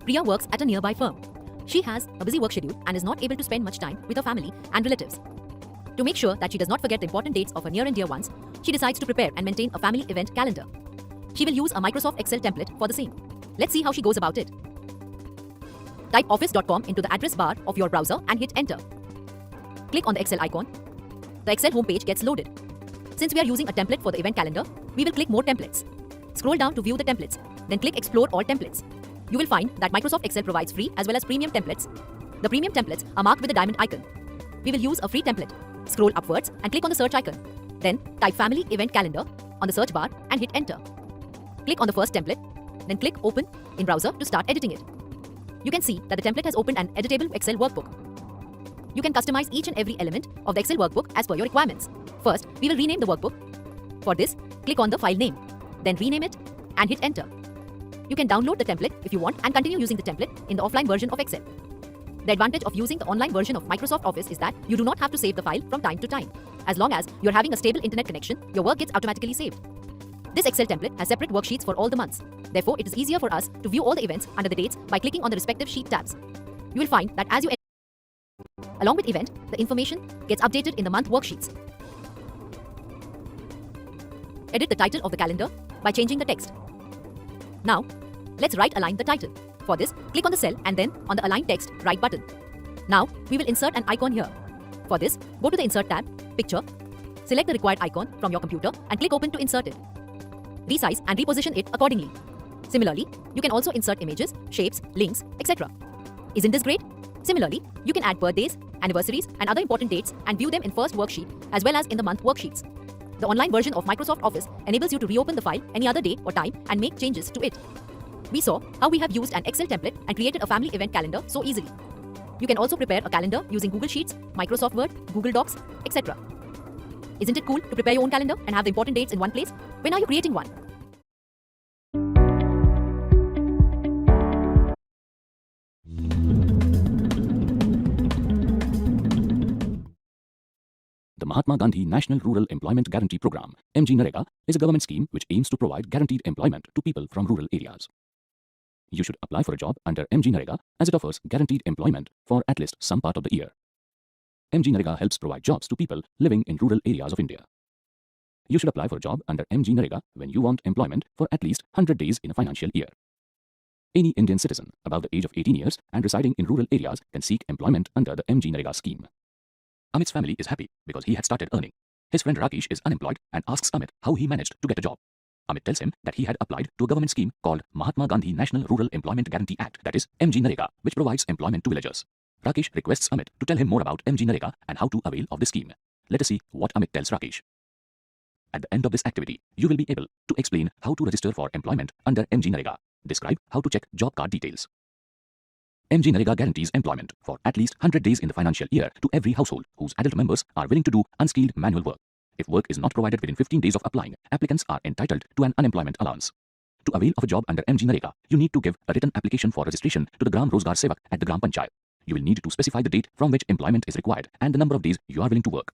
Priya works at a nearby firm. She has a busy work schedule and is not able to spend much time with her family and relatives. To make sure that she does not forget the important dates of her near and dear ones, she decides to prepare and maintain a family event calendar. She will use a Microsoft Excel template for the same. Let's see how she goes about it. Type office.com into the address bar of your browser and hit enter. Click on the Excel icon. The Excel homepage gets loaded. Since we are using a template for the event calendar, we will click more templates. Scroll down to view the templates, then click explore all templates. You will find that Microsoft Excel provides free as well as premium templates. The premium templates are marked with the diamond icon. We will use a free template. Scroll upwards and click on the search icon. Then type family event calendar on the search bar and hit enter. Click on the first template, then click open in browser to start editing it. You can see that the template has opened an editable Excel workbook. You can customize each and every element of the Excel workbook as per your requirements. First, we will rename the workbook. For this, click on the file name, then rename it and hit enter. You can download the template if you want and continue using the template in the offline version of Excel. The advantage of using the online version of Microsoft Office is that you do not have to save the file from time to time. As long as you're having a stable internet connection, your work gets automatically saved. This Excel template has separate worksheets for all the months. Therefore, it is easier for us to view all the events under the dates by clicking on the respective sheet tabs. You will find that as you along with event, the information gets updated in the month worksheets. Edit the title of the calendar by changing the text. Now, let's right align the title. For this, click on the cell and then on the Align Text right button. Now, we will insert an icon here. For this, go to the Insert tab, Picture, select the required icon from your computer and click Open to insert it. Resize and reposition it accordingly. Similarly, you can also insert images, shapes, links, etc. Isn't this great? Similarly, you can add birthdays, anniversaries, and other important dates and view them in first worksheet as well as in the month worksheets. The online version of Microsoft Office enables you to reopen the file any other day or time and make changes to it. We saw how we have used an Excel template and created a family event calendar so easily. You can also prepare a calendar using Google Sheets, Microsoft Word, Google Docs, etc. Isn't it cool to prepare your own calendar and have the important dates in one place? When are you creating one? The Mahatma Gandhi National Rural Employment Guarantee Program, MGNREGA, is a government scheme which aims to provide guaranteed employment to people from rural areas. You should apply for a job under MGNREGA as it offers guaranteed employment for at least some part of the year. MGNREGA helps provide jobs to people living in rural areas of India. You should apply for a job under MGNREGA when you want employment for at least 100 days in a financial year. Any Indian citizen above the age of 18 years and residing in rural areas can seek employment under the MGNREGA scheme. Amit's family is happy because he had started earning. His friend Rakesh is unemployed and asks Amit how he managed to get a job. Amit tells him that he had applied to a government scheme called Mahatma Gandhi National Rural Employment Guarantee Act, that is MGNREGA, which provides employment to villagers. Rakesh requests Amit to tell him more about MGNREGA and how to avail of the scheme. Let us see what Amit tells Rakesh. At the end of this activity, you will be able to explain how to register for employment under MGNREGA, describe how to check job card details. MGNREGA guarantees employment for at least 100 days in the financial year to every household whose adult members are willing to do unskilled manual work. If work is not provided within 15 days of applying, applicants are entitled to an unemployment allowance. To avail of a job under MGNREGA, you need to give a written application for registration to the Gram Rozgar Sevak at the Gram Panchayat. You will need to specify the date from which employment is required and the number of days you are willing to work.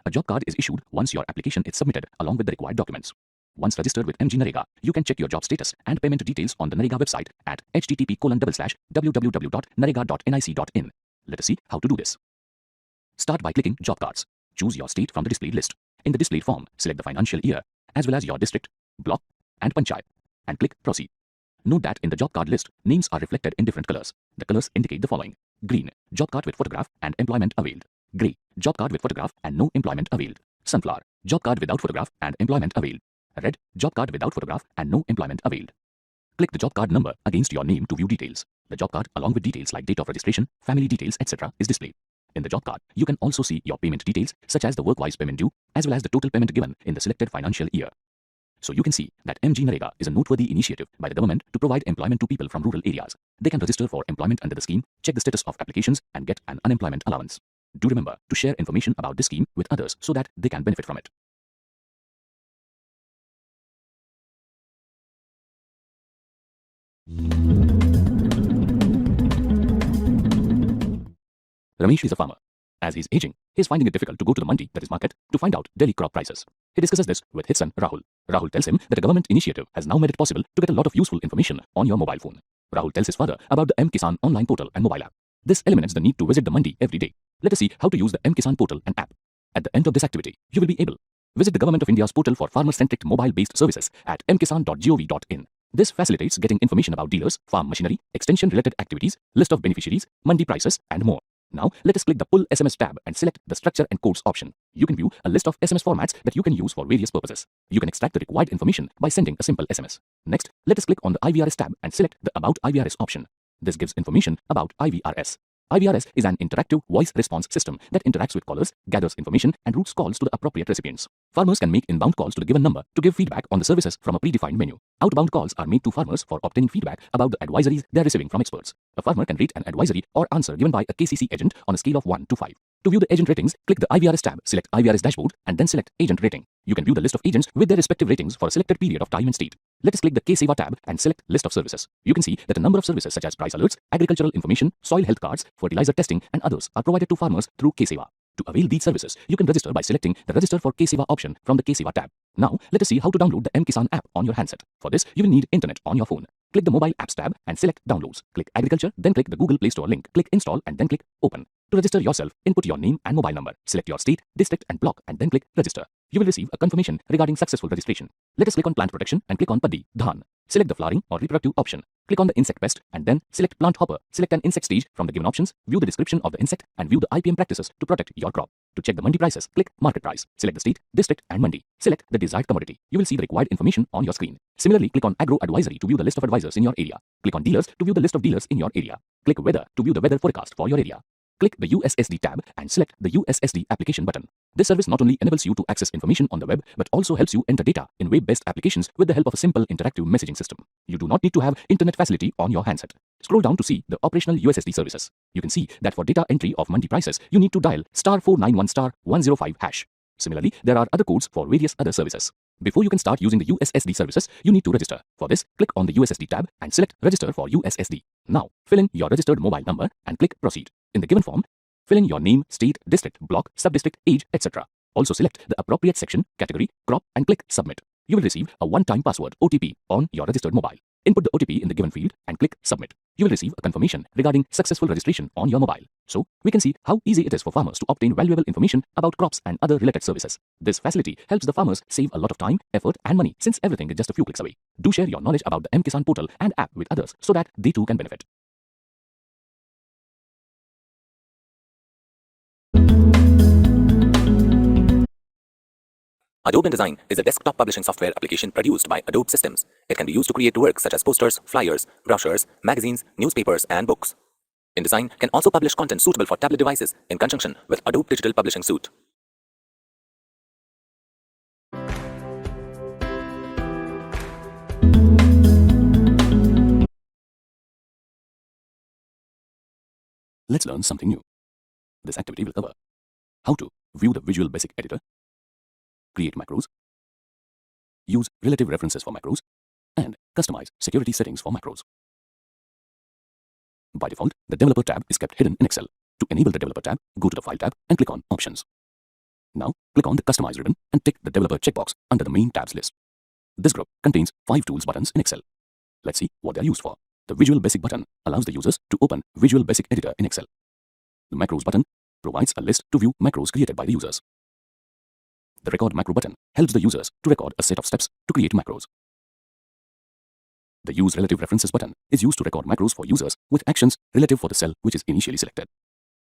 A job card is issued once your application is submitted along with the required documents. Once registered with MGNREGA, you can check your job status and payment details on the NREGA website at http://www.narega.nic.in. Let us see how to do this. Start by clicking Job Cards. Choose your state from the displayed list. In the displayed form, select the financial year, as well as your district, block, and panchayat, and click Proceed. Note that in the job card list, names are reflected in different colors. The colors indicate the following: green, job card with photograph and employment availed; grey, job card with photograph and no employment availed; sunflower, job card without photograph and employment availed; red, job card without photograph and no employment availed. Click the job card number against your name to view details. The job card, along with details like date of registration, family details, etc., is displayed. In the job card, you can also see your payment details, such as the work-wise payment due, as well as the total payment given in the selected financial year. So you can see that MGNREGA is a noteworthy initiative by the government to provide employment to people from rural areas. They can register for employment under the scheme, check the status of applications, and get an unemployment allowance. Do remember to share information about this scheme with others so that they can benefit from it. Ramesh is a farmer. As he's aging, he's finding it difficult to go to the mandi, that is market, to find out daily crop prices. He discusses this with his son Rahul. Rahul tells him that a government initiative has now made it possible to get a lot of useful information on your mobile phone. Rahul tells his father about the M-Kisan online portal and mobile app. This eliminates the need to visit the mandi every day. Let us see how to use the M-Kisan portal and app. At the end of this activity, you will be able visit the Government of India's portal for farmer-centric mobile-based services at mkisan.gov.in. This facilitates getting information about dealers, farm machinery, extension-related activities, list of beneficiaries, mandi prices, and more. Now, let us click the Pull SMS tab and select the Structure and Codes option. You can view a list of SMS formats that you can use for various purposes. You can extract the required information by sending a simple SMS. Next, let us click on the IVRS tab and select the About IVRS option. This gives information about IVRS. IVRS is an interactive voice response system that interacts with callers, gathers information, and routes calls to the appropriate recipients. Farmers can make inbound calls to the given number to give feedback on the services from a predefined menu. Outbound calls are made to farmers for obtaining feedback about the advisories they are receiving from experts. A farmer can rate an advisory or answer given by a KCC agent on a scale of 1 to 5. To view the agent ratings, click the IVRS tab, select IVRS dashboard, and then select Agent Rating. You can view the list of agents with their respective ratings for a selected period of time and state. Let us click the K-Seva tab and select List of Services. You can see that a number of services such as price alerts, agricultural information, soil health cards, fertilizer testing, and others are provided to farmers through K-Seva. To avail these services, you can register by selecting the Register for K-Seva option from the K-Seva tab. Now, let us see how to download the M-Kisan app on your handset. For this, you will need internet on your phone. Click the Mobile Apps tab and select Downloads. Click Agriculture, then click the Google Play Store link. Click Install and then click Open. To register yourself, input your name and mobile number. Select your state, district, and block and then click Register. You will receive a confirmation regarding successful registration. Let us click on Plant Protection and click on Paddi, Dhan. Select the flowering or reproductive option. Click on the insect pest and then select plant hopper. Select an insect stage from the given options, view the description of the insect and view the IPM practices to protect your crop. To check the mandi prices, click market price. Select the state, district and mandi. Select the desired commodity. You will see the required information on your screen. Similarly, click on agro advisory to view the list of advisors in your area. Click on dealers to view the list of dealers in your area. Click weather to view the weather forecast for your area. Click the USSD tab and select the USSD application button. This service not only enables you to access information on the web, but also helps you enter data in web-based applications with the help of a simple interactive messaging system. You do not need to have internet facility on your handset. Scroll down to see the operational USSD services. You can see that for data entry of mandi prices, you need to dial *491*105#. Similarly, there are other codes for various other services. Before you can start using the USSD services, you need to register. For this, click on the USSD tab and select Register for USSD. Now, fill in your registered mobile number and click Proceed. In the given form, fill in your name, state, district, block, sub-district, age, etc. Also select the appropriate section, category, crop and click Submit. You will receive a one-time password OTP on your registered mobile. Input the OTP in the given field and click Submit. You will receive a confirmation regarding successful registration on your mobile. So, we can see how easy it is for farmers to obtain valuable information about crops and other related services. This facility helps the farmers save a lot of time, effort and money since everything is just a few clicks away. Do share your knowledge about the M-Kisan portal and app with others so that they too can benefit. Adobe InDesign is a desktop publishing software application produced by Adobe Systems. It can be used to create works such as posters, flyers, brochures, magazines, newspapers, and books. InDesign can also publish content suitable for tablet devices in conjunction with Adobe Digital Publishing Suite. Let's learn something new. This activity will cover how to view the Visual Basic Editor, create macros, use relative references for macros, and customize security settings for macros. By default, the Developer tab is kept hidden in Excel. To enable the Developer tab, go to the File tab and click on Options. Now, click on the Customize ribbon and tick the Developer checkbox under the Main tabs list. This group contains 5 Tools buttons in Excel. Let's see what they are used for. The Visual Basic button allows the users to open Visual Basic Editor in Excel. The Macros button provides a list to view macros created by the users. The Record Macro button helps the users to record a set of steps to create macros. The Use Relative References button is used to record macros for users with actions relative for the cell which is initially selected.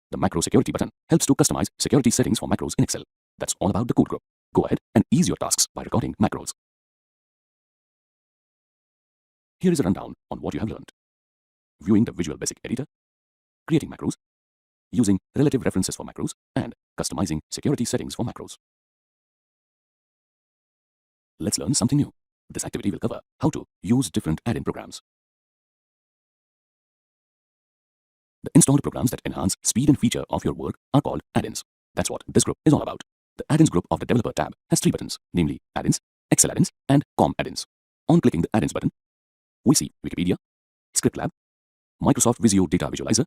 The Macro Security button helps to customize security settings for macros in Excel. That's all about the code group. Go ahead and ease your tasks by recording macros. Here is a rundown on what you have learned. Viewing the Visual Basic Editor, creating macros, using relative references for macros, and customizing security settings for macros. Let's learn something new. This activity will cover how to use different add-in programs. The installed programs that enhance speed and feature of your work are called add-ins. That's what this group is all about. The add-ins group of the Developer tab has 3 buttons, namely Add-ins, Excel add-ins, and COM add-ins. On clicking the Add-ins button, we see Wikipedia, ScriptLab, Microsoft Visio Data Visualizer,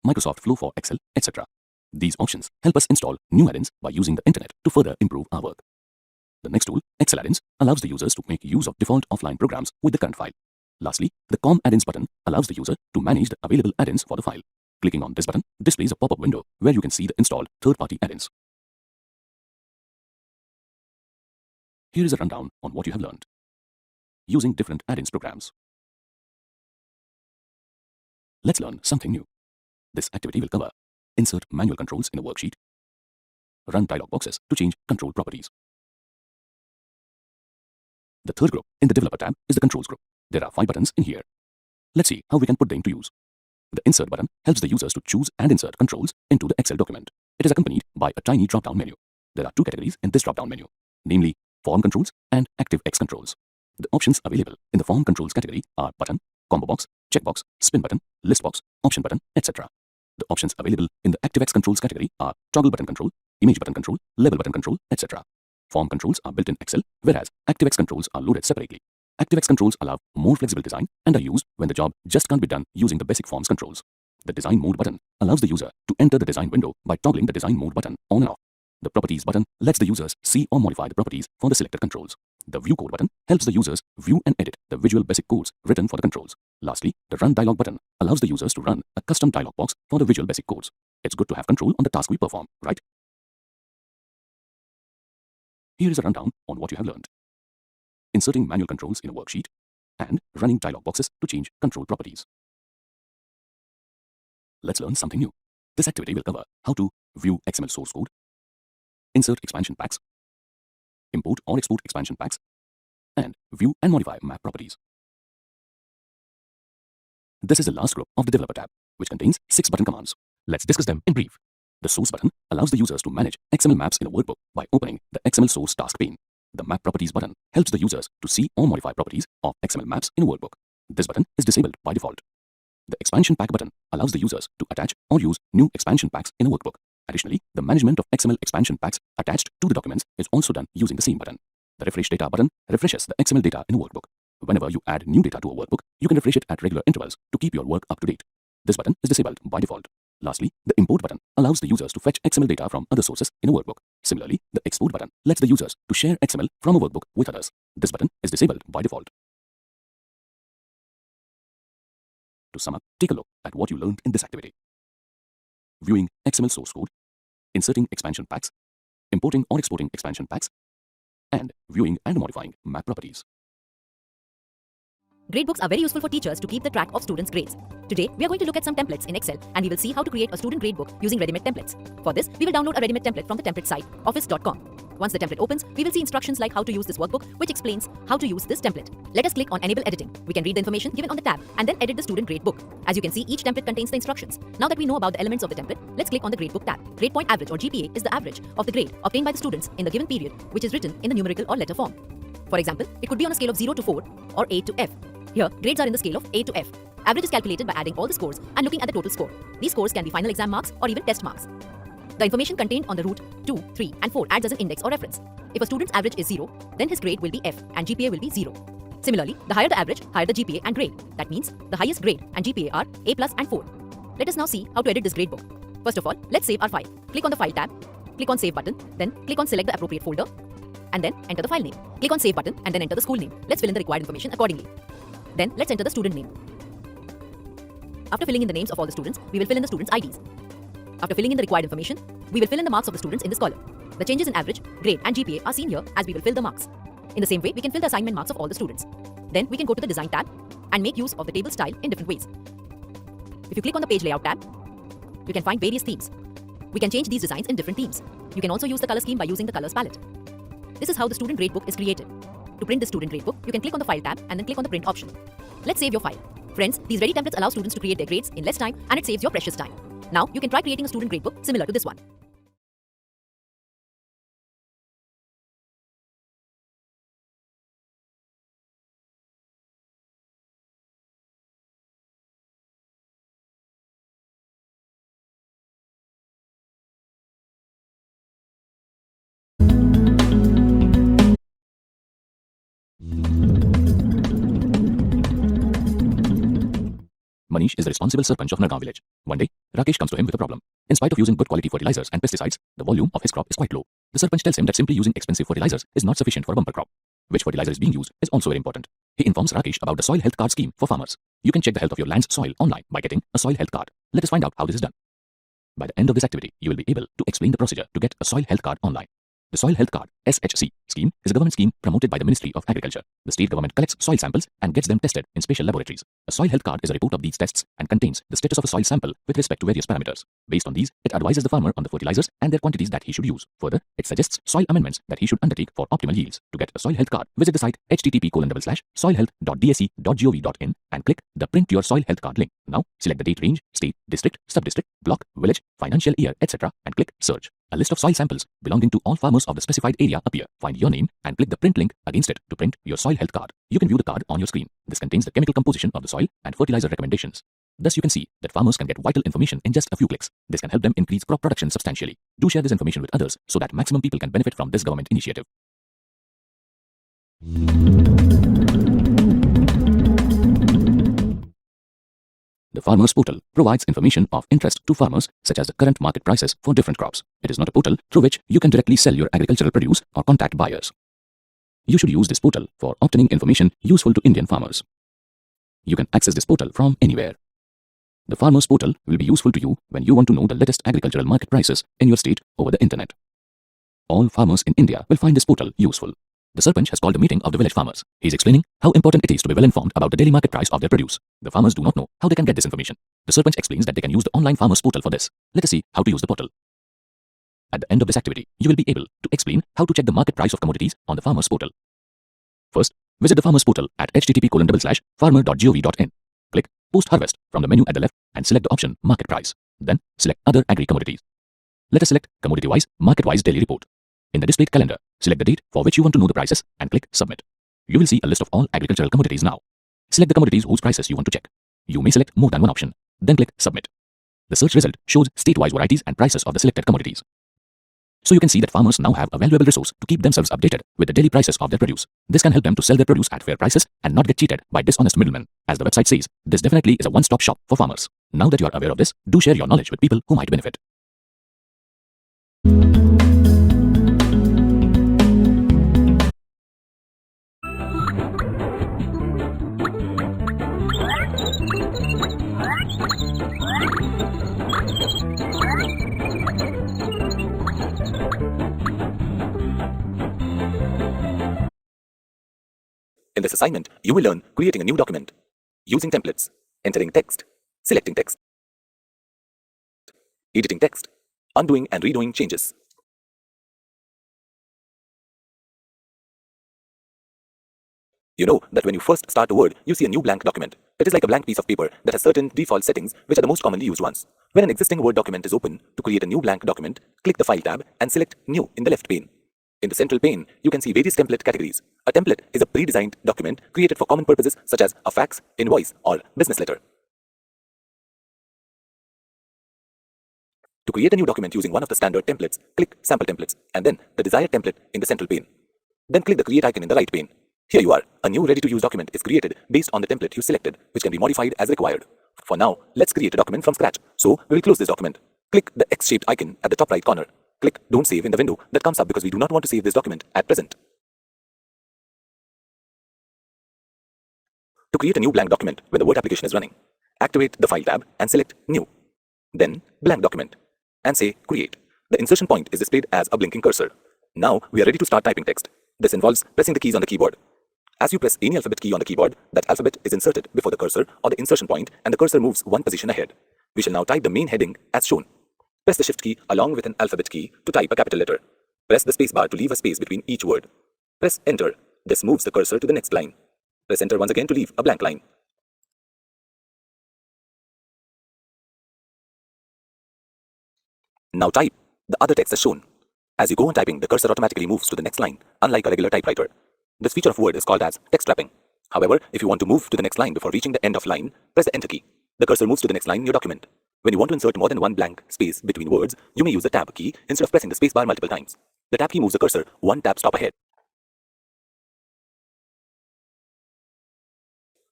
Microsoft Flow for Excel, etc. These options help us install new add-ins by using the internet to further improve our work. The next tool, Excel add-ins, allows the users to make use of default offline programs with the current file. Lastly, the COM add-ins button allows the user to manage the available add-ins for the file. Clicking on this button displays a pop-up window where you can see the installed third-party add-ins. Here is a rundown on what you have learned. Using different add-ins programs. Let's learn something new. This activity will cover insert manual controls in a worksheet, run dialog boxes to change control properties. The third group in the Developer tab is the Controls group. There are 5 buttons in here. Let's see how we can put them to use. The Insert button helps the users to choose and insert controls into the Excel document. It is accompanied by a tiny drop-down menu. There are 2 categories in this drop-down menu, namely Form Controls and ActiveX Controls. The options available in the Form Controls category are Button, Combo Box, Checkbox, Spin Button, List Box, Option Button, etc. The options available in the ActiveX Controls category are Toggle Button Control, Image Button Control, Level Button Control, etc. Form controls are built in Excel, whereas ActiveX controls are loaded separately. ActiveX controls allow more flexible design and are used when the job just can't be done using the basic forms controls. The Design Mode button allows the user to enter the design window by toggling the Design Mode button on and off. The Properties button lets the users see or modify the properties for the selected controls. The View Code button helps the users view and edit the visual basic codes written for the controls. Lastly, the Run Dialog button allows the users to run a custom dialog box for the visual basic codes. It's good to have control on the task we perform, right? Here is a rundown on what you have learned. Inserting manual controls in a worksheet and running dialog boxes to change control properties. Let's learn something new. This activity will cover how to view XML source code, insert expansion packs, import or export expansion packs, and view and modify map properties. This is the last group of the Developer tab, which contains 6 button commands. Let's discuss them in brief. The Source button allows the users to manage XML maps in a workbook by opening the XML source task pane. The Map Properties button helps the users to see or modify properties of XML maps in a workbook. This button is disabled by default. The Expansion Pack button allows the users to attach or use new expansion packs in a workbook. Additionally, the management of XML expansion packs attached to the documents is also done using the same button. The Refresh Data button refreshes the XML data in a workbook. Whenever you add new data to a workbook, you can refresh it at regular intervals to keep your work up to date. This button is disabled by default. Lastly, the Import button allows the users to fetch XML data from other sources in a workbook. Similarly, the Export button lets the users to share XML from a workbook with others. This button is disabled by default. To sum up, take a look at what you learned in this activity. Viewing XML source code, inserting expansion packs, importing or exporting expansion packs, and viewing and modifying map properties. Gradebooks are very useful for teachers to keep the track of students' grades. Today, we are going to look at some templates in Excel and we will see how to create a student gradebook using ready-made templates. For this, we will download a ready-made template from the template site, office.com. Once the template opens, we will see instructions like how to use this workbook, which explains how to use this template. Let us click on Enable Editing. We can read the information given on the tab and then edit the student gradebook. As you can see, each template contains the instructions. Now that we know about the elements of the template, let's click on the Gradebook tab. Grade point average or GPA is the average of the grade obtained by the students in the given period, which is written in the numerical or letter form. For example, it could be on a scale of 0 to 4 or A to F. Here, grades are in the scale of A to F. Average is calculated by adding all the scores and looking at the total score. These scores can be final exam marks or even test marks. The information contained on the root 2, 3, and 4 adds as an index or reference. If a student's average is 0, then his grade will be F and GPA will be 0. Similarly, the higher the average, higher the GPA and grade. That means the highest grade and GPA are A+ and 4. Let us now see how to edit this gradebook. First of all, let's save our file. Click on the File tab, click on Save button, then click on Select the appropriate folder, and then enter the file name. Click on Save button and then enter the school name. Let's fill in the required information accordingly. Then let's enter the student name. After filling in the names of all the students, we will fill in the students' IDs. After filling in the required information, we will fill in the marks of the students in this column. The changes in average, grade and GPA are seen here as we will fill the marks. In the same way, we can fill the assignment marks of all the students. Then we can go to the Design tab and make use of the table style in different ways. If you click on the Page Layout tab, you can find various themes. We can change these designs in different themes. You can also use the color scheme by using the colors palette. This is how the student gradebook is created. To print the student gradebook, you can click on the File tab and then click on the Print option. Let's save your file. Friends, these ready templates allow students to create their grades in less time and it saves your precious time. Now, you can try creating a student gradebook similar to this one. Manish is the responsible Sarpanch of Nargaon village. One day, Rakesh comes to him with a problem. In spite of using good quality fertilizers and pesticides, the volume of his crop is quite low. The Sarpanch tells him that simply using expensive fertilizers is not sufficient for a bumper crop. Which fertilizer is being used is also very important. He informs Rakesh about the soil health card scheme for farmers. You can check the health of your land's soil online by getting a soil health card. Let us find out how this is done. By the end of this activity, you will be able to explain the procedure to get a soil health card online. The Soil Health Card (SHC) scheme is a government scheme promoted by the Ministry of Agriculture. The state government collects soil samples and gets them tested in special laboratories. A soil health card is a report of these tests and contains the status of a soil sample with respect to various parameters. Based on these, it advises the farmer on the fertilizers and their quantities that he should use. Further, it suggests soil amendments that he should undertake for optimal yields. To get a soil health card, visit the site http://soilhealth.dse.gov.in and click the Print Your Soil Health Card link. Now, select the date, range, state, district, sub-district, block, village, financial year, etc. and click Search. A list of soil samples belonging to all farmers of the specified area appear. Find your name and click the print link against it to print your soil health card. You can view the card on your screen. This contains the chemical composition of the soil and fertilizer recommendations. Thus, you can see that farmers can get vital information in just a few clicks. This can help them increase crop production substantially. Do share this information with others so that maximum people can benefit from this government initiative. The Farmers Portal provides information of interest to farmers such as the current market prices for different crops. It is not a portal through which you can directly sell your agricultural produce or contact buyers. You should use this portal for obtaining information useful to Indian farmers. You can access this portal from anywhere. The Farmers Portal will be useful to you when you want to know the latest agricultural market prices in your state over the internet. All farmers in India will find this portal useful. The Sarpanch has called a meeting of the village farmers. He is explaining how important it is to be well informed about the daily market price of their produce. The farmers do not know how they can get this information. The Sarpanch explains that they can use the online Farmers Portal for this. Let us see how to use the portal. At the end of this activity, you will be able to explain how to check the market price of commodities on the Farmers Portal. First, visit the Farmers Portal at http://farmer.gov.in. Click Post Harvest from the menu at the left and select the option Market Price. Then, select Other Agri Commodities. Let us select Commodity-wise, Market-wise Daily Report. In the displayed calendar, select the date for which you want to know the prices and click Submit. You will see a list of all agricultural commodities now. Select the commodities whose prices you want to check. You may select more than one option. Then click Submit. The search result shows state-wise varieties and prices of the selected commodities. So you can see that farmers now have a valuable resource to keep themselves updated with the daily prices of their produce. This can help them to sell their produce at fair prices and not get cheated by dishonest middlemen. As the website says, this definitely is a one-stop shop for farmers. Now that you are aware of this, do share your knowledge with people who might benefit. In this assignment, you will learn creating a new document, using templates, entering text, selecting text, editing text, undoing and redoing changes. You know that when you first start a word, you see a new blank document. It is like a blank piece of paper that has certain default settings which are the most commonly used ones. When an existing Word document is open, to create a new blank document, click the File tab and select New in the left pane. In the central pane, you can see various template categories. A template is a pre-designed document created for common purposes such as a fax, invoice, or business letter. To create a new document using one of the standard templates, click Sample Templates and then the desired template in the central pane. Then click the Create icon in the right pane. Here you are. A new ready-to-use document is created based on the template you selected, which can be modified as required. For now, let's create a document from scratch. So, we will close this document. Click the X-shaped icon at the top right corner. Click Don't Save in the window that comes up because we do not want to save this document at present. To create a new blank document when the Word application is running, activate the File tab and select New. Then, Blank Document and say Create. The insertion point is displayed as a blinking cursor. Now, we are ready to start typing text. This involves pressing the keys on the keyboard. As you press any alphabet key on the keyboard, that alphabet is inserted before the cursor or the insertion point and the cursor moves one position ahead. We shall now type the main heading as shown. Press the Shift key along with an alphabet key to type a capital letter. Press the space bar to leave a space between each word. Press Enter. This moves the cursor to the next line. Press Enter once again to leave a blank line. Now type the other text as shown. As you go on typing, the cursor automatically moves to the next line, unlike a regular typewriter. This feature of Word is called as text wrapping. However, if you want to move to the next line before reaching the end of line, press the Enter key. The cursor moves to the next line in your document. When you want to insert more than one blank space between words, you may use the Tab key instead of pressing the space bar multiple times. The Tab key moves the cursor one tab stop ahead.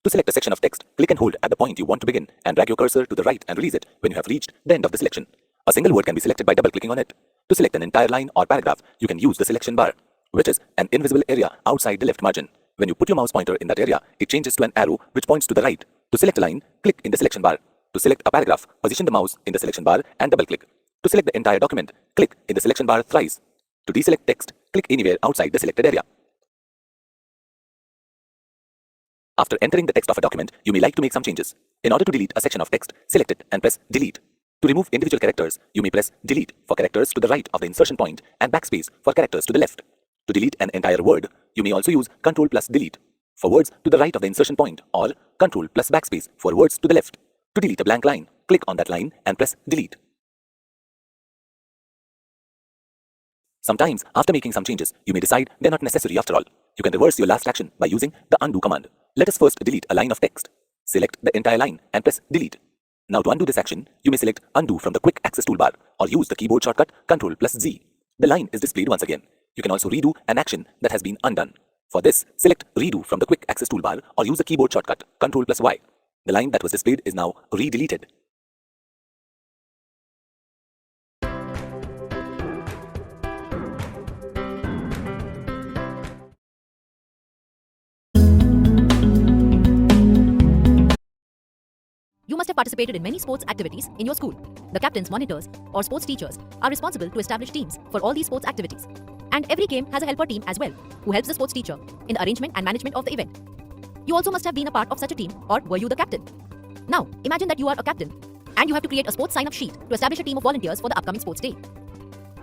To select a section of text, click and hold at the point you want to begin and drag your cursor to the right and release it when you have reached the end of the selection. A single word can be selected by double-clicking on it. To select an entire line or paragraph, you can use the selection bar, which is an invisible area outside the left margin. When you put your mouse pointer in that area, it changes to an arrow which points to the right. To select a line, click in the selection bar. To select a paragraph, position the mouse in the selection bar and double-click. To select the entire document, click in the selection bar thrice. To deselect text, click anywhere outside the selected area. After entering the text of a document, you may like to make some changes. In order to delete a section of text, select it and press Delete. To remove individual characters, you may press Delete for characters to the right of the insertion point and backspace for characters to the left. To delete an entire word, you may also use Ctrl plus Delete for words to the right of the insertion point or Ctrl plus backspace for words to the left. To delete a blank line, click on that line and press Delete. Sometimes, after making some changes, you may decide they're not necessary after all. You can reverse your last action by using the Undo command. Let us first delete a line of text. Select the entire line and press Delete. Now to undo this action, you may select Undo from the Quick Access toolbar or use the keyboard shortcut Ctrl plus Z. The line is displayed once again. You can also redo an action that has been undone. For this, select Redo from the Quick Access toolbar or use the keyboard shortcut Ctrl plus Y. The line that was displayed is now re-deleted. You must have participated in many sports activities in your school. The captains, monitors, or sports teachers are responsible to establish teams for all these sports activities. And every game has a helper team as well, who helps the sports teacher in the arrangement and management of the event. You also must have been a part of such a team, or were you the captain? Now, imagine that you are a captain, and you have to create a sports sign-up sheet to establish a team of volunteers for the upcoming sports day.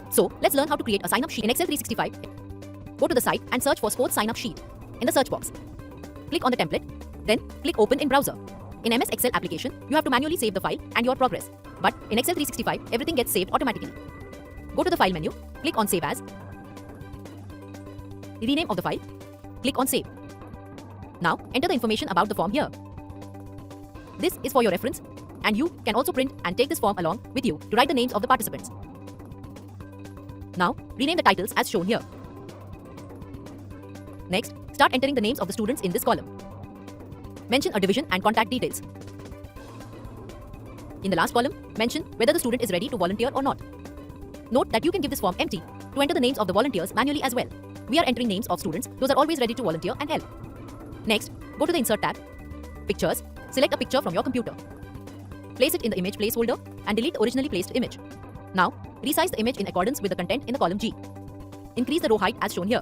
So, let's learn how to create a sign-up sheet in Excel 365. Go to the site and search for sports sign-up sheet in the search box. Click on the template, then click Open in browser. In MS Excel application, you have to manually save the file and your progress. But in Excel 365, everything gets saved automatically. Go to the File menu, click on Save As. Rename of the file, click on Save. Now, enter the information about the form here. This is for your reference, and you can also print and take this form along with you to write the names of the participants. Now, rename the titles as shown here. Next, start entering the names of the students in this column. Mention a division and contact details. In the last column, mention whether the student is ready to volunteer or not. Note that you can give this form empty to enter the names of the volunteers manually as well. We are entering names of students, those are always ready to volunteer and help. Next, go to the Insert tab, Pictures, select a picture from your computer. Place it in the image placeholder and delete the originally placed image. Now, resize the image in accordance with the content in the column G. Increase the row height as shown here.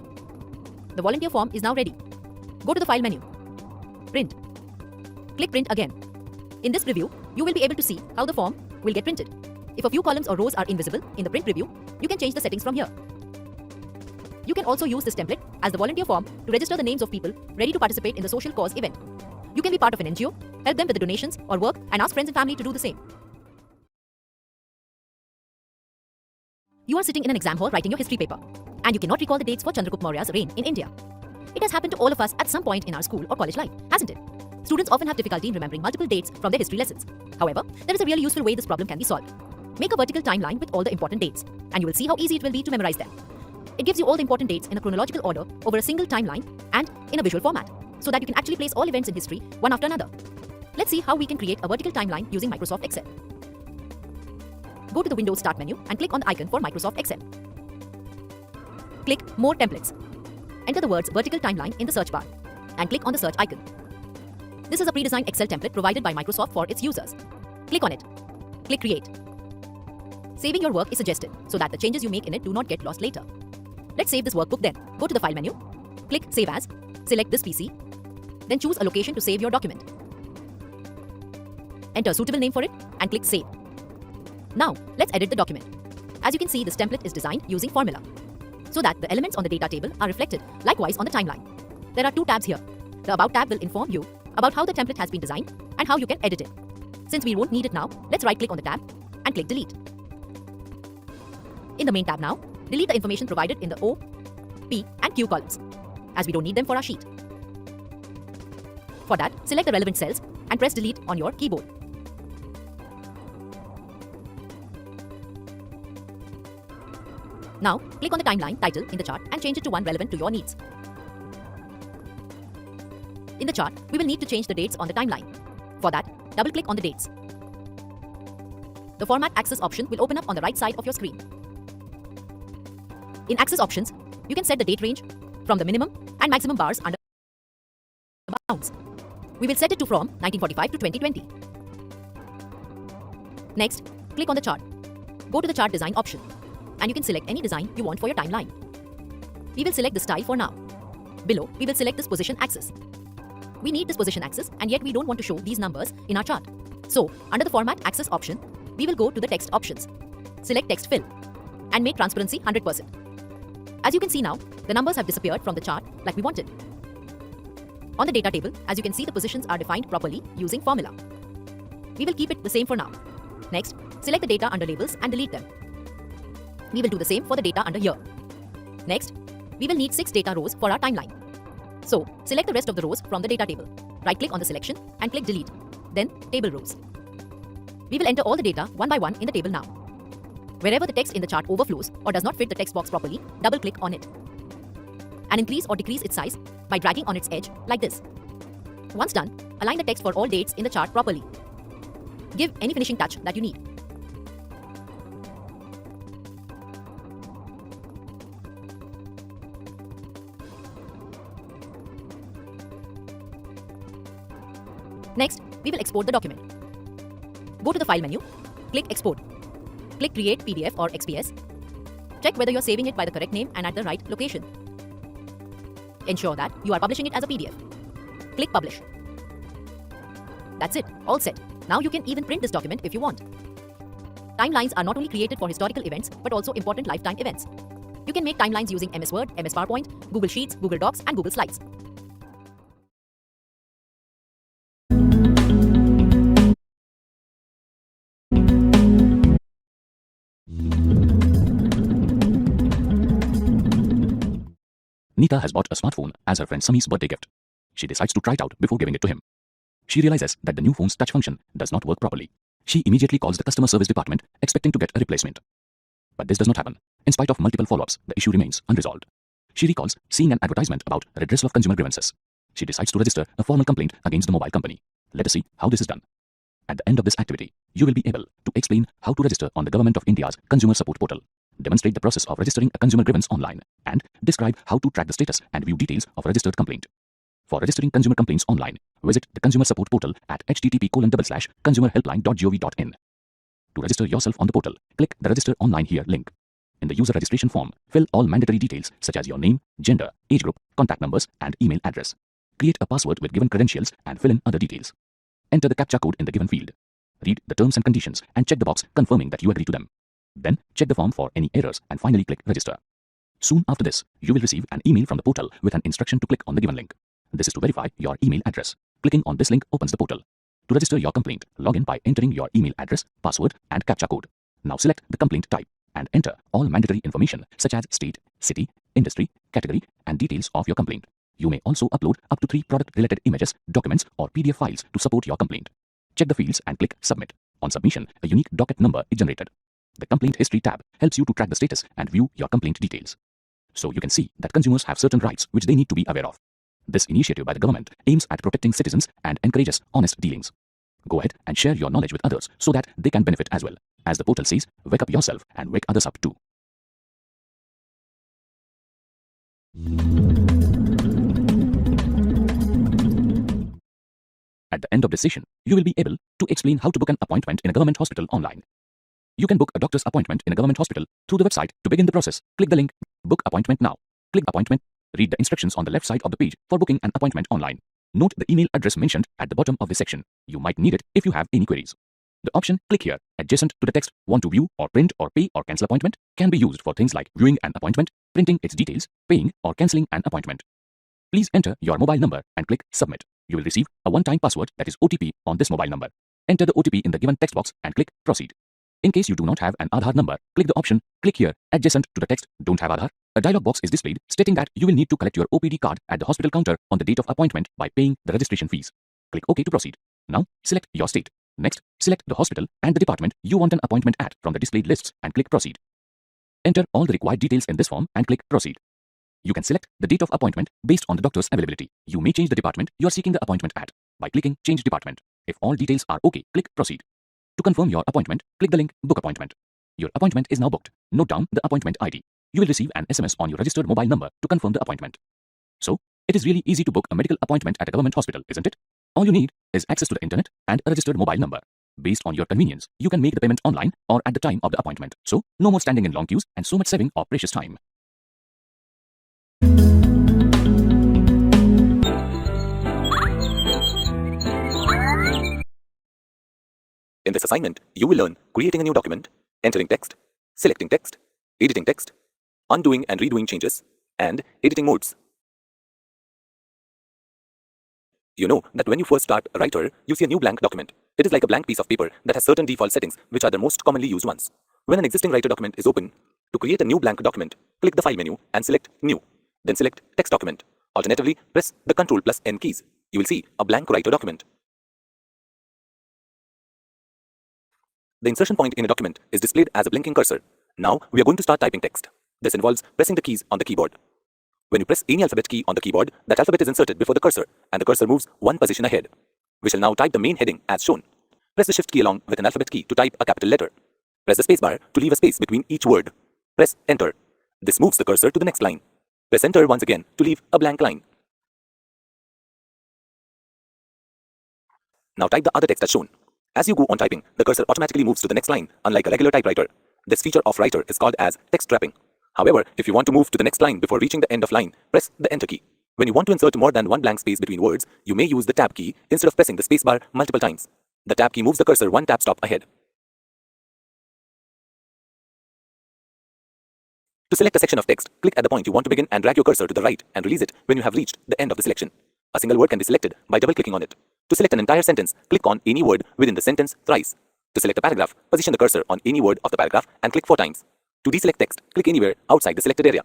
The volunteer form is now ready. Go to the File menu. Print. Click Print again. In this preview, you will be able to see how the form will get printed. If a few columns or rows are invisible in the print preview, you can change the settings from here. You can also use this template as the volunteer form to register the names of people ready to participate in the social cause event. You can be part of an NGO, help them with the donations or work, and ask friends and family to do the same. You are sitting in an exam hall writing your history paper, and you cannot recall the dates for Chandragupta Maurya's reign in India. It has happened to all of us at some point in our school or college life, hasn't it? Students often have difficulty in remembering multiple dates from their history lessons. However, there is a really useful way this problem can be solved. Make a vertical timeline with all the important dates, and you will see how easy it will be to memorize them. It gives you all the important dates in a chronological order over a single timeline and in a visual format, so that you can actually place all events in history one after another. Let's see how we can create a vertical timeline using Microsoft Excel. Go to the Windows Start menu and click on the icon for Microsoft Excel. Click More Templates. Enter the words Vertical Timeline in the search bar and click on the search icon. This is a pre-designed Excel template provided by Microsoft for its users. Click on it. Click Create. Saving your work is suggested so that the changes you make in it do not get lost later. Let's save this workbook then. Go to the File menu, click Save As, select this PC, then choose a location to save your document. Enter a suitable name for it and click Save. Now, let's edit the document. As you can see, this template is designed using formula, so that the elements on the data table are reflected likewise on the timeline. There are two tabs here. The About tab will inform you about how the template has been designed and how you can edit it. Since we won't need it now, let's right-click on the tab and click Delete. In the Main tab now, delete the information provided in the O, P, and Q columns, as we don't need them for our sheet. For that, select the relevant cells and press Delete on your keyboard. Now, click on the timeline title in the chart and change it to one relevant to your needs. In the chart, we will need to change the dates on the timeline. For that, double-click on the dates. The Format Access option will open up on the right side of your screen. In Access options, you can set the date range from the minimum and maximum bars under bounds. We will set it to from 1945 to 2020. Next, click on the chart. Go to the chart design option and you can select any design you want for your timeline. We will select the style for now. Below, we will select this position axis. We need this position axis and yet we don't want to show these numbers in our chart. So, under the Format Access option, we will go to the text options. Select Text Fill and make transparency 100%. As you can see now, the numbers have disappeared from the chart like we wanted. On the data table, as you can see, the positions are defined properly using formula. We will keep it the same for now. Next, select the data under labels and delete them. We will do the same for the data under year. Next, we will need 6 data rows for our timeline. So, select the rest of the rows from the data table. Right-click on the selection and click Delete. Then, Table Rows. We will enter all the data one by one in the table now. Wherever the text in the chart overflows or does not fit the text box properly, double-click on it. And increase or decrease its size by dragging on its edge like this. Once done, align the text for all dates in the chart properly. Give any finishing touch that you need. Next, we will export the document. Go to the File menu, click Export. Click Create PDF or XPS. Check whether you are saving it by the correct name and at the right location. Ensure that you are publishing it as a PDF. Click Publish. That's it, all set. Now you can even print this document if you want. Timelines are not only created for historical events, but also important lifetime events. You can make timelines using MS Word, MS PowerPoint, Google Sheets, Google Docs, and Google Slides. Neeta has bought a smartphone as her friend Sami's birthday gift. She decides to try it out before giving it to him. She realizes that the new phone's touch function does not work properly. She immediately calls the customer service department, expecting to get a replacement. But this does not happen. In spite of multiple follow-ups, the issue remains unresolved. She recalls seeing an advertisement about redressal of consumer grievances. She decides to register a formal complaint against the mobile company. Let us see how this is done. At the end of this activity, you will be able to explain how to register on the Government of India's Consumer Support Portal, demonstrate the process of registering a consumer grievance online, and describe how to track the status and view details of a registered complaint. For registering consumer complaints online, visit the Consumer Support Portal at http://consumerhelpline.gov.in. To register yourself on the portal, click the Register Online Here link. In the user registration form, fill all mandatory details such as your name, gender, age group, contact numbers, and email address. Create a password with given credentials and fill in other details. Enter the CAPTCHA code in the given field. Read the terms and conditions and check the box confirming that you agree to them. Then, check the form for any errors and finally click Register. Soon after this, you will receive an email from the portal with an instruction to click on the given link. This is to verify your email address. Clicking on this link opens the portal. To register your complaint, log in by entering your email address, password, and CAPTCHA code. Now select the complaint type and enter all mandatory information such as state, city, industry, category, and details of your complaint. You may also upload up to 3 product-related images, documents, or PDF files to support your complaint. Check the fields and click Submit. On submission, a unique docket number is generated. The Complaint History tab helps you to track the status and view your complaint details. So you can see that consumers have certain rights which they need to be aware of. This initiative by the government aims at protecting citizens and encourages honest dealings. Go ahead and share your knowledge with others so that they can benefit as well. As the portal says, wake up yourself and wake others up too. At the end of this session, you will be able to explain how to book an appointment in a government hospital online. You can book a doctor's appointment in a government hospital through the website. To begin the process, click the link, Book Appointment Now. Click Appointment. Read the instructions on the left side of the page for booking an appointment online. Note the email address mentioned at the bottom of this section. You might need it if you have any queries. The option Click Here, adjacent to the text Want to view or print or pay or cancel appointment can be used for things like viewing an appointment, printing its details, paying or cancelling an appointment. Please enter your mobile number and click Submit. You will receive a one-time password that is OTP on this mobile number. Enter the OTP in the given text box and click Proceed. In case you do not have an Aadhaar number, click the option Click Here, adjacent to the text Don't have Aadhaar. A dialog box is displayed stating that you will need to collect your OPD card at the hospital counter on the date of appointment by paying the registration fees. Click OK to proceed. Now, select your state. Next, select the hospital and the department you want an appointment at from the displayed lists and click Proceed. Enter all the required details in this form and click Proceed. You can select the date of appointment based on the doctor's availability. You may change the department you are seeking the appointment at by clicking Change Department. If all details are okay, click Proceed. To confirm your appointment, click the link Book Appointment. Your appointment is now booked. Note down the appointment ID. You will receive an SMS on your registered mobile number to confirm the appointment. So, it is really easy to book a medical appointment at a government hospital, isn't it? All you need is access to the internet and a registered mobile number. Based on your convenience, you can make the payment online or at the time of the appointment. So, no more standing in long queues and so much saving of precious time. In this assignment, you will learn creating a new document, entering text, selecting text, editing text, undoing and redoing changes, and editing modes. You know that when you first start Writer, you see a new blank document. It is like a blank piece of paper that has certain default settings which are the most commonly used ones. When an existing Writer document is open, to create a new blank document, click the File menu and select New. Then select Text Document. Alternatively, press the Ctrl+N keys. You will see a blank Writer document. The insertion point in a document is displayed as a blinking cursor. Now, we are going to start typing text. This involves pressing the keys on the keyboard. When you press any alphabet key on the keyboard, that alphabet is inserted before the cursor, and the cursor moves one position ahead. We shall now type the main heading as shown. Press the Shift key along with an alphabet key to type a capital letter. Press the spacebar to leave a space between each word. Press Enter. This moves the cursor to the next line. Press Enter once again to leave a blank line. Now type the other text as shown. As you go on typing, the cursor automatically moves to the next line, unlike a regular typewriter. This feature of Writer is called as text trapping. However, if you want to move to the next line before reaching the end of line, press the Enter key. When you want to insert more than one blank space between words, you may use the Tab key instead of pressing the spacebar multiple times. The Tab key moves the cursor one tab stop ahead. To select a section of text, click at the point you want to begin and drag your cursor to the right and release it when you have reached the end of the selection. A single word can be selected by double-clicking on it. To select an entire sentence, click on any word within the sentence thrice. To select a paragraph, position the cursor on any word of the paragraph and click 4 times. To deselect text, click anywhere outside the selected area.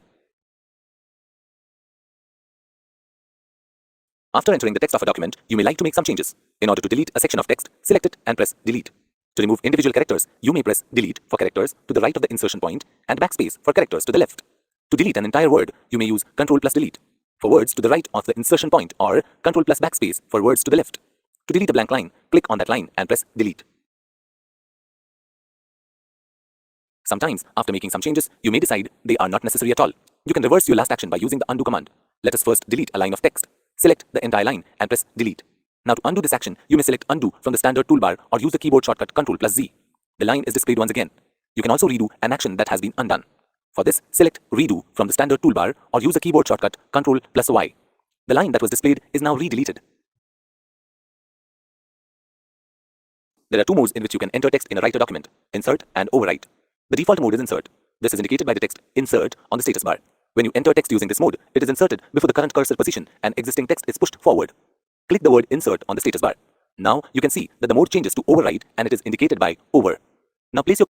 After entering the text of a document, you may like to make some changes. In order to delete a section of text, select it and press Delete. To remove individual characters, you may press Delete for characters to the right of the insertion point and backspace for characters to the left. To delete an entire word, you may use Ctrl+Delete for words to the right of the insertion point or Ctrl+Backspace for words to the left. To delete a blank line, click on that line and press Delete. Sometimes, after making some changes, you may decide they are not necessary at all. You can reverse your last action by using the Undo command. Let us first delete a line of text. Select the entire line and press Delete. Now to undo this action, you may select Undo from the standard toolbar or use the keyboard shortcut Ctrl+Z. The line is displayed once again. You can also redo an action that has been undone. For this, select Redo from the standard toolbar or use the keyboard shortcut Ctrl+Y. The line that was displayed is now re-deleted. There are 2 modes in which you can enter text in a Writer document: Insert and Overwrite. The default mode is Insert. This is indicated by the text Insert on the status bar. When you enter text using this mode, it is inserted before the current cursor position and existing text is pushed forward. Click the word Insert on the status bar. Now you can see that the mode changes to Overwrite and it is indicated by Over. Now place your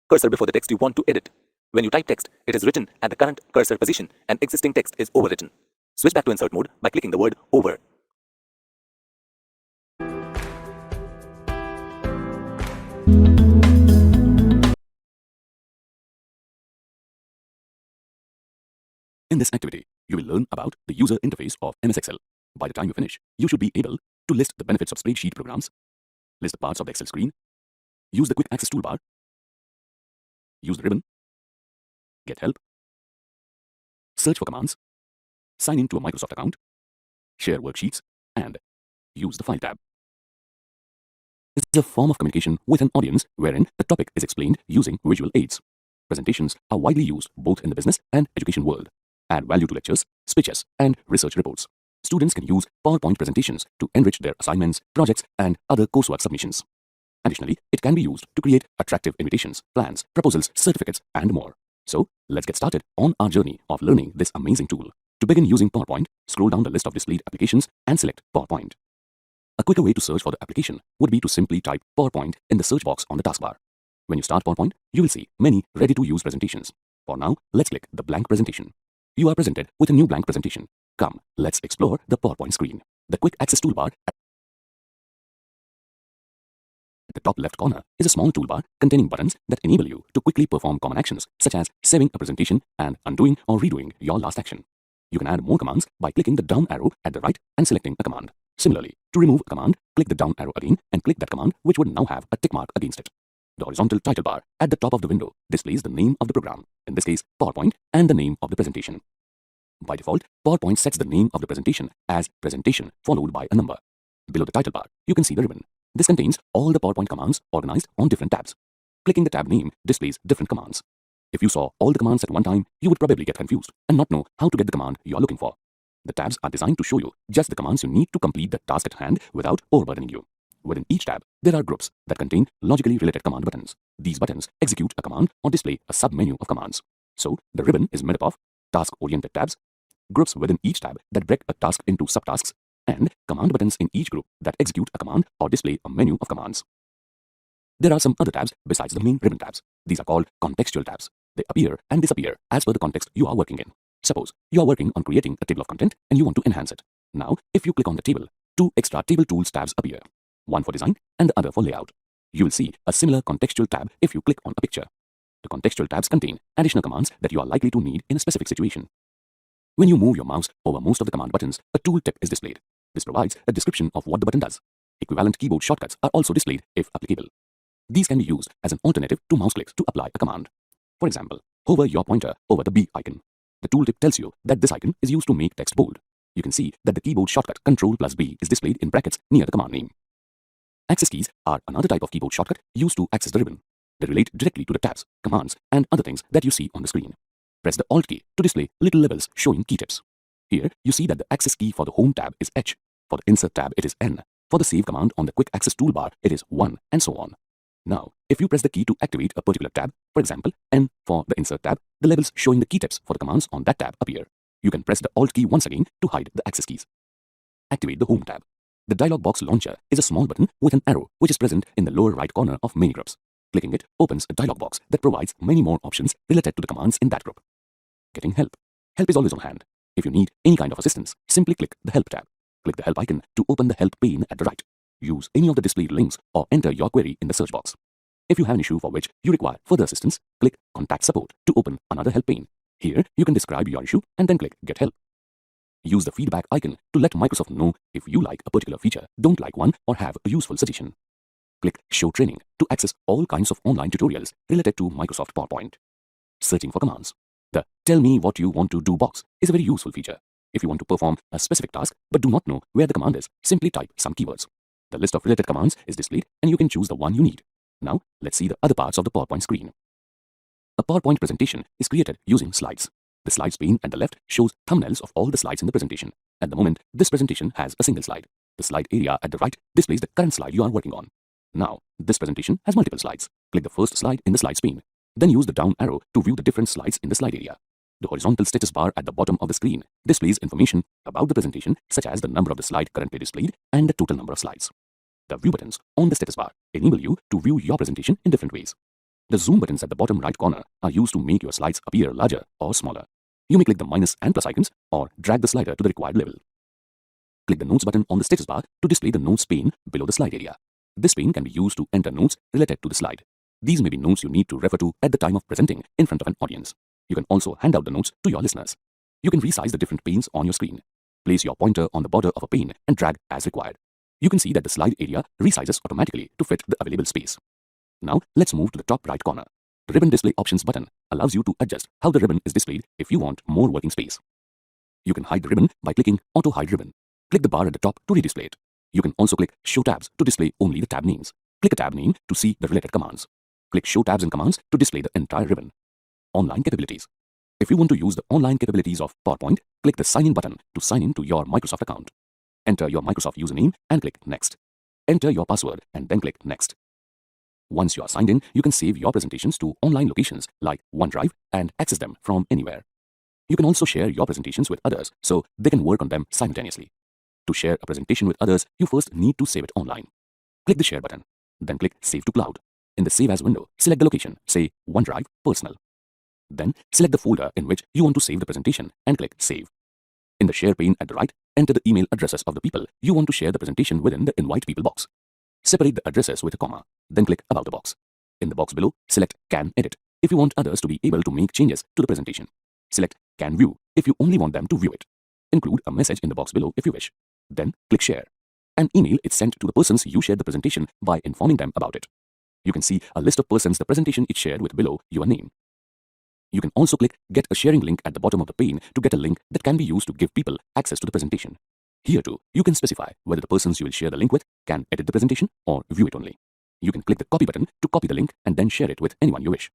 cursor before the text you want to edit. When you type text, it is written at the current cursor position and existing text is overwritten. Switch back to Insert mode by clicking the word Over. In this activity, you will learn about the user interface of MS Excel. By the time you finish, you should be able to list the benefits of spreadsheet programs, list the parts of the Excel screen, use the Quick Access toolbar, use the ribbon, get help, search for commands, sign in to a Microsoft account, share worksheets, and use the File tab. This is a form of communication with an audience wherein the topic is explained using visual aids. Presentations are widely used both in the business and education world. Add value to lectures, speeches, and research reports. Students can use PowerPoint presentations to enrich their assignments, projects, and other coursework submissions. Additionally, it can be used to create attractive invitations, plans, proposals, certificates, and more. So, let's get started on our journey of learning this amazing tool. To begin using PowerPoint, scroll down the list of displayed applications and select PowerPoint. A quicker way to search for the application would be to simply type PowerPoint in the search box on the taskbar. When you start PowerPoint, you will see many ready-to-use presentations. For now, let's click the blank presentation. You are presented with a new blank presentation. Come, let's explore the PowerPoint screen. The Quick Access toolbar At the top left corner is a small toolbar containing buttons that enable you to quickly perform common actions such as saving a presentation and undoing or redoing your last action. You can add more commands by clicking the down arrow at the right and selecting a command. Similarly, to remove a command, click the down arrow again and click that command, which would now have a tick mark against it. The horizontal title bar at the top of the window displays the name of the program, in this case PowerPoint, and the name of the presentation. By default, PowerPoint sets the name of the presentation as presentation followed by a number. Below the title bar, you can see the ribbon. This contains all the PowerPoint commands organized on different tabs. Clicking the tab name displays different commands. If you saw all the commands at one time, you would probably get confused and not know how to get the command you are looking for. The tabs are designed to show you just the commands you need to complete the task at hand without overburdening you. Within each tab, there are groups that contain logically related command buttons. These buttons execute a command or display a sub-menu of commands. So, the ribbon is made up of task-oriented tabs, groups within each tab that break a task into subtasks, and command buttons in each group that execute a command or display a menu of commands. There are some other tabs besides the main ribbon tabs. These are called contextual tabs. They appear and disappear as per the context you are working in. Suppose you are working on creating a table of content and you want to enhance it. Now, if you click on the table, two extra table tools tabs appear, one for design and the other for layout. You will see a similar contextual tab if you click on a picture. The contextual tabs contain additional commands that you are likely to need in a specific situation. When you move your mouse over most of the command buttons, a tooltip is displayed. This provides a description of what the button does. Equivalent keyboard shortcuts are also displayed if applicable. These can be used as an alternative to mouse clicks to apply a command. For example, hover your pointer over the B icon. The tooltip tells you that this icon is used to make text bold. You can see that the keyboard shortcut Ctrl+B is displayed in brackets near the command name. Access keys are another type of keyboard shortcut used to access the ribbon. They relate directly to the tabs, commands, and other things that you see on the screen. Press the Alt key to display little labels showing key tips. Here, you see that the access key for the Home tab is H. For the Insert tab, it is N. For the Save command on the Quick Access toolbar, it is 1, and so on. Now, if you press the key to activate a particular tab, for example, N for the Insert tab, the labels showing the key tips for the commands on that tab appear. You can press the Alt key once again to hide the access keys. Activate the Home tab. The dialog box launcher is a small button with an arrow which is present in the lower right corner of many groups. Clicking it opens a dialog box that provides many more options related to the commands in that group. Getting help. Help is always on hand. If you need any kind of assistance, simply click the Help tab. Click the Help icon to open the Help pane at the right. Use any of the displayed links or enter your query in the search box. If you have an issue for which you require further assistance, click Contact Support to open another help pane. Here, you can describe your issue and then click Get Help. Use the feedback icon to let Microsoft know if you like a particular feature, don't like one, or have a useful suggestion. Click Show Training to access all kinds of online tutorials related to Microsoft PowerPoint. Searching for commands. The Tell me what you want to do box is a very useful feature. If you want to perform a specific task but do not know where the command is, simply type some keywords. The list of related commands is displayed and you can choose the one you need. Now, let's see the other parts of the PowerPoint screen. A PowerPoint presentation is created using slides. The slides pane at the left shows thumbnails of all the slides in the presentation. At the moment, this presentation has a single slide. The slide area at the right displays the current slide you are working on. Now, this presentation has multiple slides. Click the first slide in the slides pane. Then use the down arrow to view the different slides in the slide area. The horizontal status bar at the bottom of the screen displays information about the presentation, such as the number of the slide currently displayed and the total number of slides. The view buttons on the status bar enable you to view your presentation in different ways. The zoom buttons at the bottom right corner are used to make your slides appear larger or smaller. You may click the minus and plus icons or drag the slider to the required level. Click the Notes button on the status bar to display the Notes pane below the slide area. This pane can be used to enter notes related to the slide. These may be notes you need to refer to at the time of presenting in front of an audience. You can also hand out the notes to your listeners. You can resize the different panes on your screen. Place your pointer on the border of a pane and drag as required. You can see that the slide area resizes automatically to fit the available space. Now, let's move to the top right corner. The Ribbon Display Options button allows you to adjust how the ribbon is displayed if you want more working space. You can hide the ribbon by clicking Auto Hide Ribbon. Click the bar at the top to redisplay it. You can also click Show Tabs to display only the tab names. Click a tab name to see the related commands. Click Show Tabs and Commands to display the entire ribbon. Online capabilities. If you want to use the online capabilities of PowerPoint, click the Sign In button to sign in to your Microsoft account. Enter your Microsoft username and click Next. Enter your password and then click Next. Once you are signed in, you can save your presentations to online locations like OneDrive and access them from anywhere. You can also share your presentations with others so they can work on them simultaneously. To share a presentation with others, you first need to save it online. Click the Share button, then click Save to Cloud. In the Save As window, select the location, say OneDrive Personal. Then select the folder in which you want to save the presentation and click Save. In the Share pane at the right, enter the email addresses of the people you want to share the presentation within the Invite People box. Separate the addresses with a comma, then click About the box. In the box below, select Can Edit if you want others to be able to make changes to the presentation. Select Can View if you only want them to view it. Include a message in the box below if you wish. Then click Share. An email is sent to the persons you shared the presentation by informing them about it. You can see a list of persons the presentation is shared with below your name. You can also click Get a Sharing Link at the bottom of the pane to get a link that can be used to give people access to the presentation. Here too, you can specify whether the persons you will share the link with can edit the presentation or view it only. You can click the Copy button to copy the link and then share it with anyone you wish.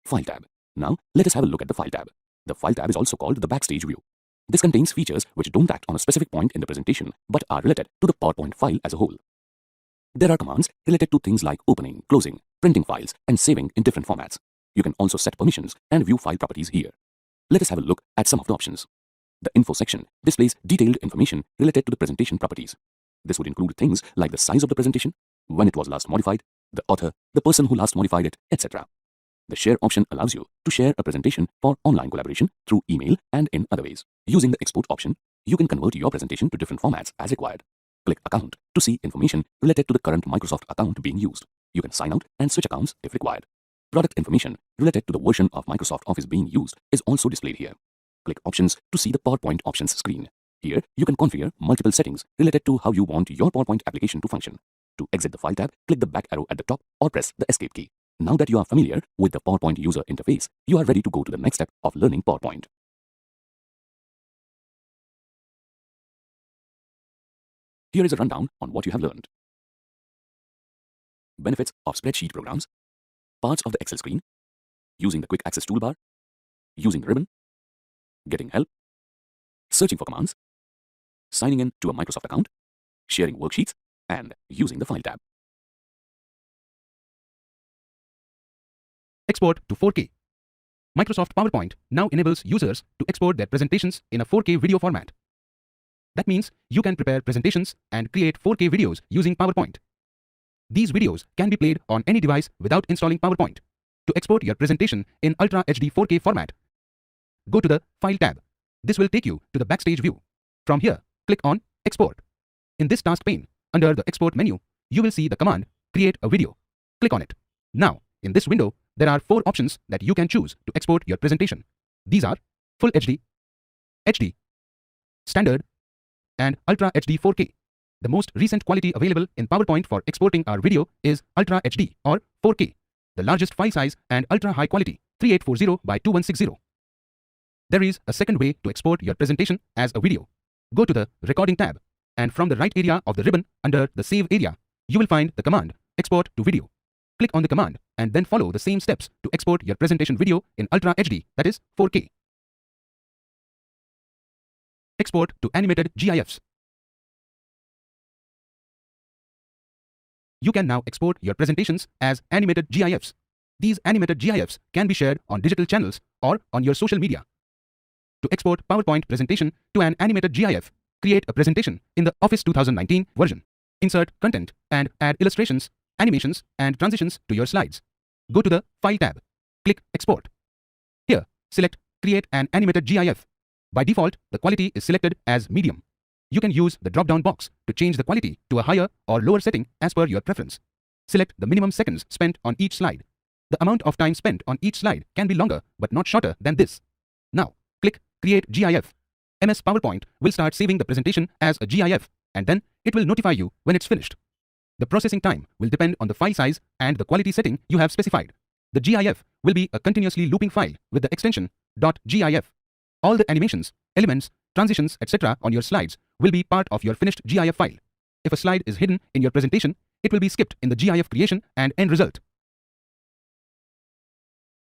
File tab. Now, let us have a look at the File tab. The File tab is also called the Backstage view. This contains features which don't act on a specific point in the presentation but are related to the PowerPoint file as a whole. There are commands related to things like opening, closing, printing files, and saving in different formats. You can also set permissions and view file properties here. Let us have a look at some of the options. The Info section displays detailed information related to the presentation properties. This would include things like the size of the presentation, when it was last modified, the author, the person who last modified it, etc. The Share option allows you to share a presentation for online collaboration through email and in other ways. Using the Export option, you can convert your presentation to different formats as required. Click Account to see information related to the current Microsoft account being used. You can sign out and switch accounts if required. Product information related to the version of Microsoft Office being used is also displayed here. Click Options to see the PowerPoint options screen. Here, you can configure multiple settings related to how you want your PowerPoint application to function. To exit the File tab, click the back arrow at the top or press the Escape key. Now that you are familiar with the PowerPoint user interface, you are ready to go to the next step of learning PowerPoint. Here is a rundown on what you have learned. Benefits of spreadsheet programs, parts of the Excel screen, using the Quick Access toolbar, using Ribbon, getting help, searching for commands, signing in to a Microsoft account, sharing worksheets, and using the File tab. Export to 4K. Microsoft PowerPoint now enables users to export their presentations in a 4K video format. That means you can prepare presentations and create 4K videos using PowerPoint. These videos can be played on any device without installing PowerPoint. To export your presentation in Ultra HD 4K format, go to the File tab. This will take you to the Backstage view. From here, click on Export. In this task pane, under the Export menu, you will see the command Create a Video. Click on it. Now, in this window, there are 4 options that you can choose to export your presentation. These are Full HD, HD, Standard, and Ultra HD 4K. The most recent quality available in PowerPoint for exporting our video is Ultra HD or 4K, the largest file size and ultra high quality 3840 by 2160. There is a second way to export your presentation as a video. Go to the Recording tab, and from the right area of the ribbon under the Save area, you will find the command Export to Video. Click on the command and then follow the same steps to export your presentation video in Ultra HD, that is 4K. Export to animated GIFs. You can now export your presentations as animated GIFs. These animated GIFs can be shared on digital channels or on your social media. To export PowerPoint presentation to an animated GIF, create a presentation in the Office 2019 version. Insert content and add illustrations, animations, and transitions to your slides. Go to the File tab. Click Export. Here, select Create an Animated GIF. By default, the quality is selected as Medium. You can use the drop-down box to change the quality to a higher or lower setting as per your preference. Select the minimum seconds spent on each slide. The amount of time spent on each slide can be longer but not shorter than this. Now, click Create GIF. MS PowerPoint will start saving the presentation as a GIF, and then it will notify you when it's finished. The processing time will depend on the file size and the quality setting you have specified. The GIF will be a continuously looping file with the extension .gif. All the animations, elements, transitions, etc. on your slides will be part of your finished GIF file. If a slide is hidden in your presentation, it will be skipped in the GIF creation and end result.